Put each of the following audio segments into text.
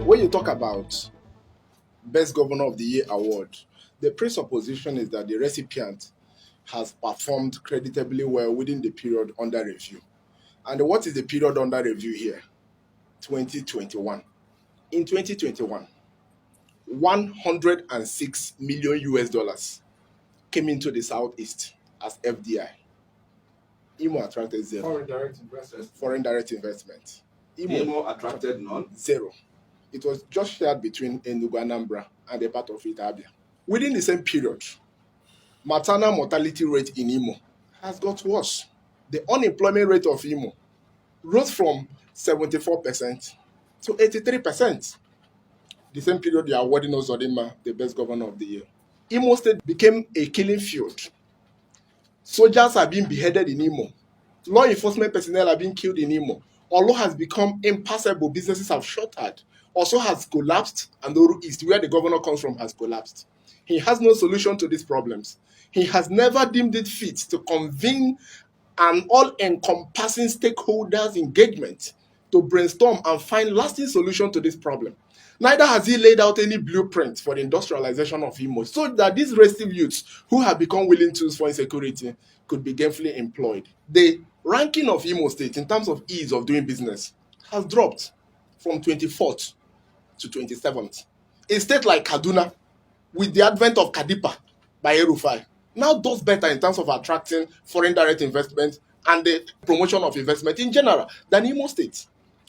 When you talk about Best Governor of the Year award, the presupposition is that the recipient has performed creditably well within the period under review. And what is the period under review here? 2021. In 2021, 106 million US dollars came into the Southeast as FDI. Imo attracted zero. Foreign direct investment. Imo attracted none. Zero. It was just shared between Enugu, Anambra, and a part of it, Abia. Within the same period, maternal mortality rate in Imo has got worse. The unemployment rate of Imo rose from 74% to 83%. The same period you are awarding Uzodimma the Best Governor of the Year. Imo State became a killing field. Soldiers are being beheaded in Imo. Law enforcement personnel are being killed in Imo. Olo has become impassable. Businesses have shuttered. Also has collapsed, and the East, where the governor comes from, has collapsed. He has no solution to these problems. He has never deemed it fit to convene an all-encompassing stakeholders engagement to brainstorm and find lasting solution to this problem. Neither has he laid out any blueprint for the industrialization of Imo so that these restive youths who have become willing tools for insecurity could be gainfully employed. The ranking of Imo State in terms of ease of doing business has dropped from 24th to 27th. A state like Kaduna, with the advent of Kadipa by El-Rufai, now does better in terms of attracting foreign direct investment and the promotion of investment in general than Imo State.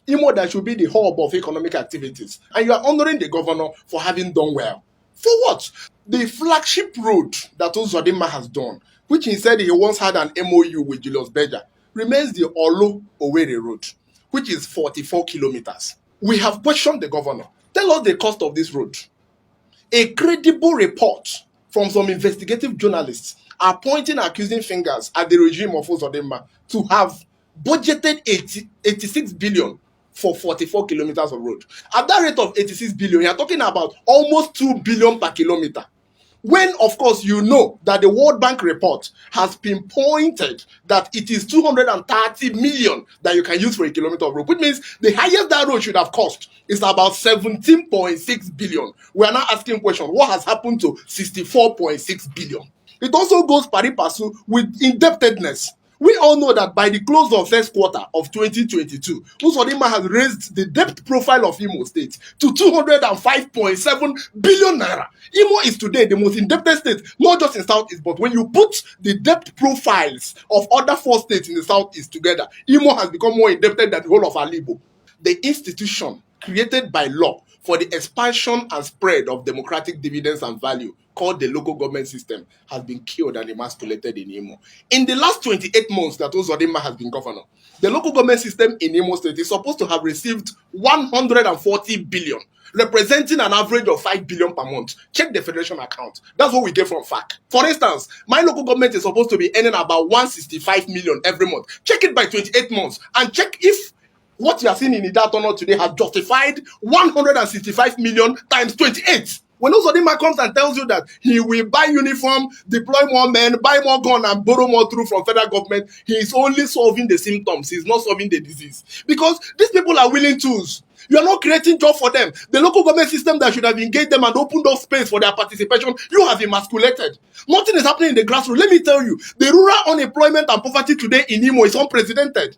Imo that should be the hub of economic activities, and you are honoring the governor for having done well. For what? The flagship road that Uzodimma has done, which he said he once had an MOU with Julius Berger, remains the Olo-Owerri road, which is 44 kilometers. We have questioned the governor. Tell us the cost of this road. A credible report from some investigative journalists are pointing accusing fingers at the regime of Uzodimma to have budgeted 86 billion for 44 kilometers of road. At that rate of 86 billion, you're talking about almost 2 billion per kilometer. When, of course, you know that the World Bank report has pinpointed that it is 230 million that you can use for a kilometer of road, which means the highest that road should have cost is about 17.6 billion. We are now asking questions, what has happened to 64.6 billion? It also goes pari passu with indebtedness. We all know that by the close of first quarter of 2022, Uzodimma has raised the debt profile of Imo State to 205.7 billion naira. Imo is today the most indebted state, not just in Southeast, but when you put the debt profiles of other 4 states in the Southeast together, Imo has become more indebted than the whole of Alibo. The institution created by law for the expansion and spread of democratic dividends and value, called the local government system, has been killed and emasculated in Imo. In the last 28 months that Uzodimma has been governor, the local government system in Imo State is supposed to have received 140 billion, representing an average of 5 billion per month. Check the federation account. That's what we get from FAC. For instance, my local government is supposed to be earning about 165 million every month. Check it by 28 months and check if what you are seeing in Idahono today has justified 165 million times 28. When Uzodimma comes and tells you that he will buy uniform, deploy more men, buy more gun, and borrow more through from federal government, he is only solving the symptoms. He's not solving the disease. Because these people are willing tools. You are not creating job for them. The local government system that should have engaged them and opened up space for their participation, you have emasculated. Nothing is happening in the grassroots. Let me tell you, the rural unemployment and poverty today in Imo is unprecedented.